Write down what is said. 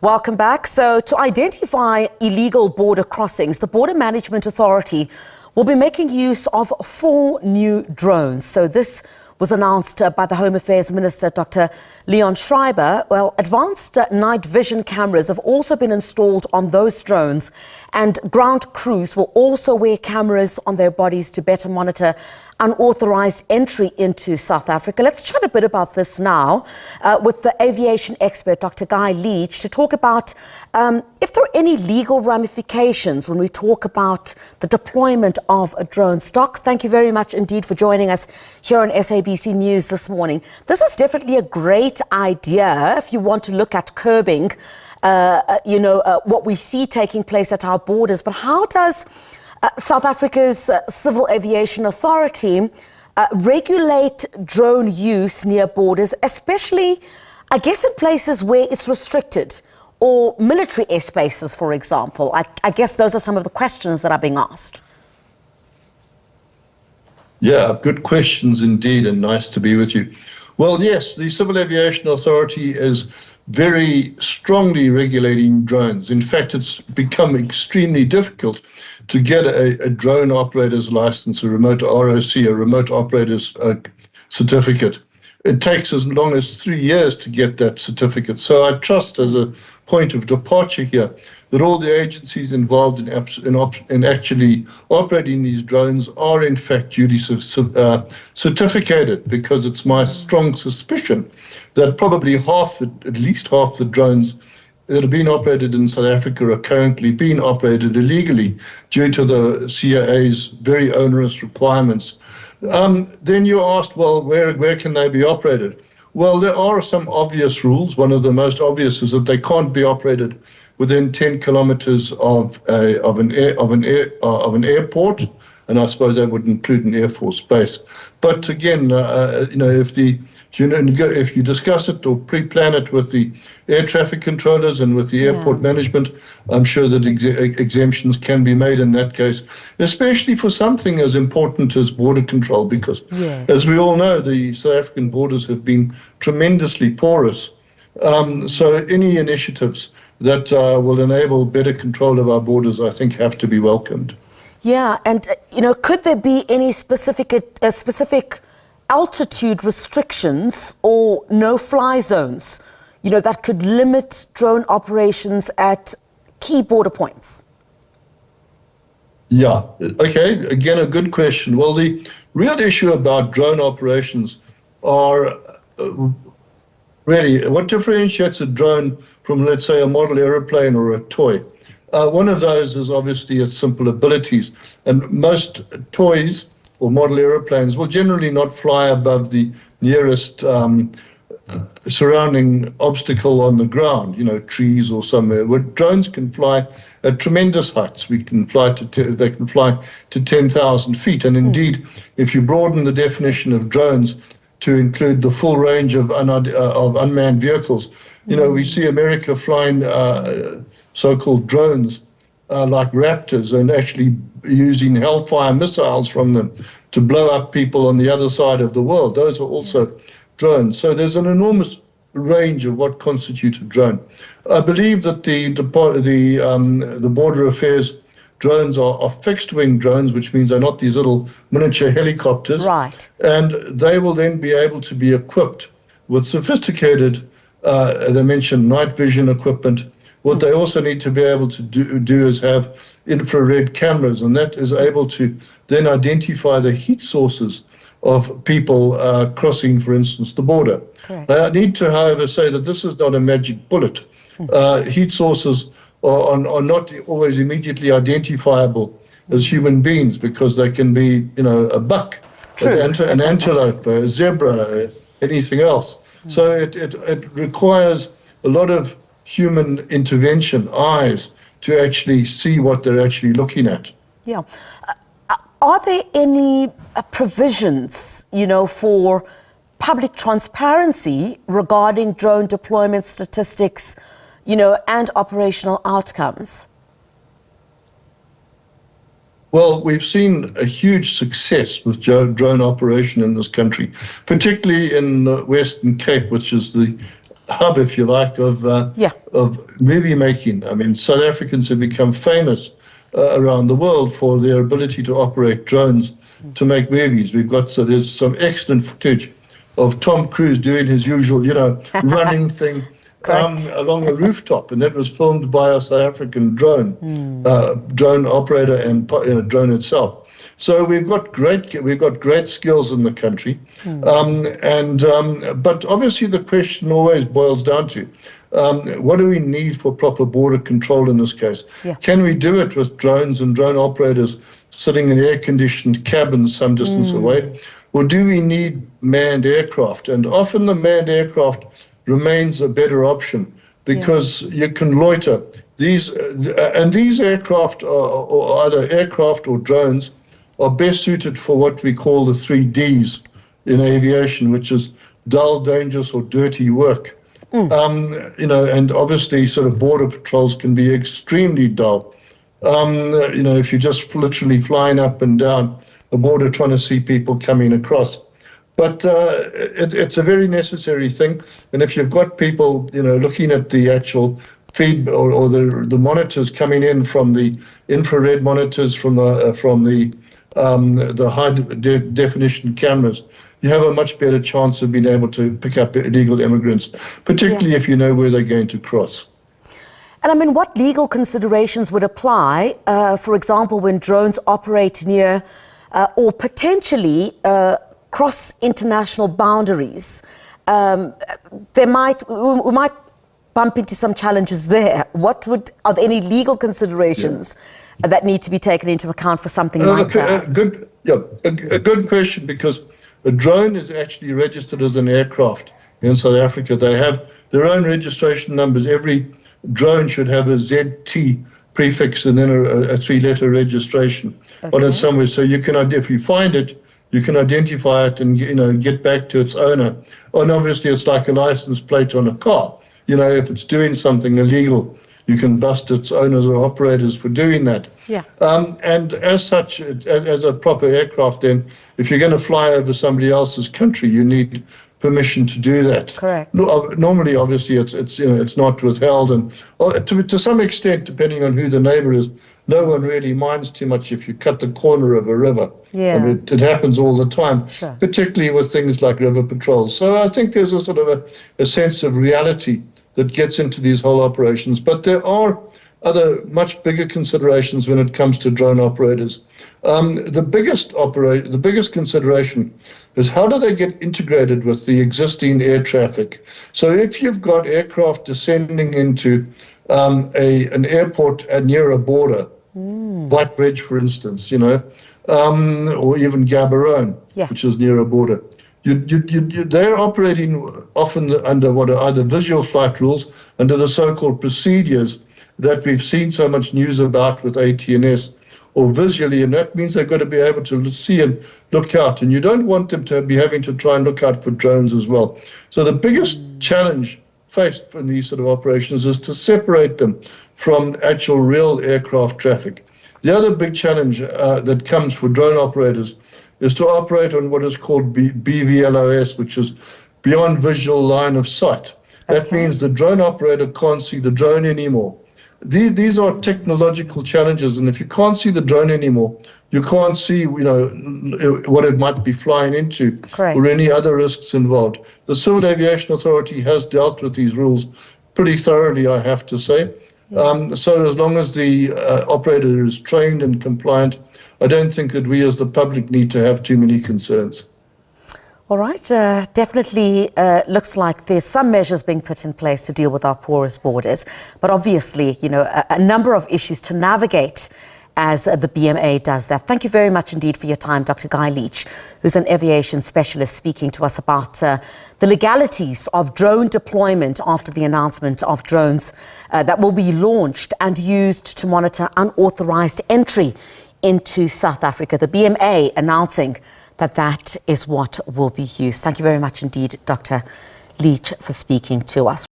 Welcome back. So to identify illegal border crossings, the Border Management Authority will be making use of 4 new drones. So this was announced by the Home Affairs Minister, Dr. Schreiber. Well, advanced night vision cameras have also been installed on those drones, and ground crews will also wear cameras on their bodies to better monitor unauthorized entry into South Africa. Let's chat a bit about this now with the aviation expert, Dr. Leitch, to talk about if there are any legal ramifications when we talk about the deployment of a drone. Doc, thank you very much indeed for joining us here on SABC News this morning. This is definitely a great idea if you want to look at curbing, what we see taking place at our borders. But how does South Africa's Civil Aviation Authority regulate drone use near borders, especially, I guess, in places where it's restricted, or military airspaces, for example? I guess those are some of the questions that are being asked. Yeah, good questions indeed, and nice to be with you. Well, yes, the Civil Aviation Authority is very strongly regulating drones. In fact, it's become extremely difficult to get a drone operator's license, a remote ROC, a remote operator's certificate. It takes as long as 3 years to get that certificate. So I trust, as a point of departure here, that all the agencies involved in actually operating these drones are in fact duly certificated, because it's my strong suspicion that probably at least half the drones that have been operated in South Africa are currently being operated illegally due to the CAA's very onerous requirements. Then you asked, well, where can they be operated? Well, there are some obvious rules. One of the most obvious is that they can't be operated within 10 kilometers of an airport, and I suppose that would include an Air Force base. But again, if you discuss it or pre-plan it with the air traffic controllers and with the airport management, I'm sure that exemptions can be made in that case, especially for something as important as border control, because as we all know, the South African borders have been tremendously porous. So any initiatives that will enable better control of our borders, I think, have to be welcomed. Yeah, and could there be any specific altitude restrictions or no-fly zones, that could limit drone operations at key border points? Yeah, okay, again, a good question. Well, the real issue about drone operations are really what differentiates a drone from, let's say, a model aeroplane or a toy. One of those is obviously its simple abilities, and most toys or model aeroplanes will generally not fly above the nearest surrounding obstacle on the ground, trees or somewhere. Where drones can fly at tremendous heights. They can fly to 10,000 feet. And indeed, if you broaden the definition of drones to include the full range of unmanned vehicles, we see America flying so-called drones like Raptors, and actually using Hellfire missiles from them to blow up people on the other side of the world. Those are also drones. So there's an enormous range of what constitutes a drone. I believe that the Border Affairs drones are fixed-wing drones, which means they're not these little miniature helicopters. Right. And they will then be able to be equipped with sophisticated, they mentioned night vision equipment. What they also need to be able to do is have infrared cameras, and that is able to then identify the heat sources of people crossing, for instance, the border. Correct. I need to, however, say that this is not a magic bullet. Heat sources are not always immediately identifiable as human beings, because they can be, a buck, an antelope, a zebra, anything else. So it requires a lot of human intervention, eyes, to actually see what they're actually looking at. Yeah. Are there any provisions, for public transparency regarding drone deployment statistics, and operational outcomes? Well, we've seen a huge success with drone operation in this country, particularly in the Western Cape, which is the hub, if you like, of movie making. I mean, South Africans have become famous around the world for their ability to operate drones to make movies. There's some excellent footage of Tom Cruise doing his usual, running thing along a rooftop, and that was filmed by a South African drone operator and drone itself. So we've got great skills in the country, but obviously the question always boils down to what do we need for proper border control in this case? Yeah. Can we do it with drones and drone operators sitting in air-conditioned cabins some distance away, or do we need manned aircraft? And often the manned aircraft remains a better option because you can loiter. These aircraft, or either aircraft or drones, are best suited for what we call the 3 Ds in aviation, which is dull, dangerous, or dirty work. And obviously sort of border patrols can be extremely dull. If you're just literally flying up and down the border trying to see people coming across. But it's a very necessary thing. And if you've got people, looking at the actual feed or the monitors coming in from the infrared monitors from the high definition cameras, you have a much better chance of being able to pick up illegal immigrants, particularly if you know where they're going to cross. And I mean, what legal considerations would apply, for example, when drones operate near or potentially cross international boundaries? We might bump into some challenges there. Are there any legal considerations that need to be taken into account for something like that? A good question, because a drone is actually registered as an aircraft in South Africa. They have their own registration numbers. Every drone should have a ZT prefix and then a 3-letter registration on it somewhere. So you can, if you find it, you can identify it and get back to its owner. And obviously, it's like a license plate on a car. If it's doing something illegal, you can bust its owners or operators for doing that. Yeah. And as such, as a proper aircraft, then, if you're going to fly over somebody else's country, you need permission to do that. Correct. Normally, obviously, it's not withheld, and to some extent, depending on who the neighbour is, no one really minds too much if you cut the corner of a river. Yeah. I mean, it happens all the time, particularly with things like river patrols. So I think there's a sort of a sense of reality that gets into these whole operations. But there are other much bigger considerations when it comes to drone operators. The biggest consideration is how do they get integrated with the existing air traffic? So if you've got aircraft descending into an airport near a border, White Bridge, for instance, or even Gaborone, which is near a border, they're operating often under what are either visual flight rules, under the so-called procedures that we've seen so much news about with ATNS, or visually, and that means they've got to be able to see and look out, and you don't want them to be having to try and look out for drones as well. So the biggest challenge faced in these sort of operations is to separate them from actual real aircraft traffic. The other big challenge that comes for drone operators is to operate on what is called BVLOS, which is beyond visual line of sight. That means the drone operator can't see the drone anymore. These are technological challenges, and if you can't see the drone anymore, you can't see, what it might be flying into, or any other risks involved. The Civil Aviation Authority has dealt with these rules pretty thoroughly, I have to say. So as long as the operator is trained and compliant, I don't think that we as the public need to have too many concerns. All right, definitely looks like there's some measures being put in place to deal with our porous borders, but obviously, a number of issues to navigate as the BMA does that. Thank you very much indeed for your time, Dr. Guy Leitch, who's an aviation specialist, speaking to us about the legalities of drone deployment after the announcement of drones that will be launched and used to monitor unauthorized entry into South Africa. The BMA announcing that is what will be used. Thank you very much indeed, Dr. Leitch, for speaking to us.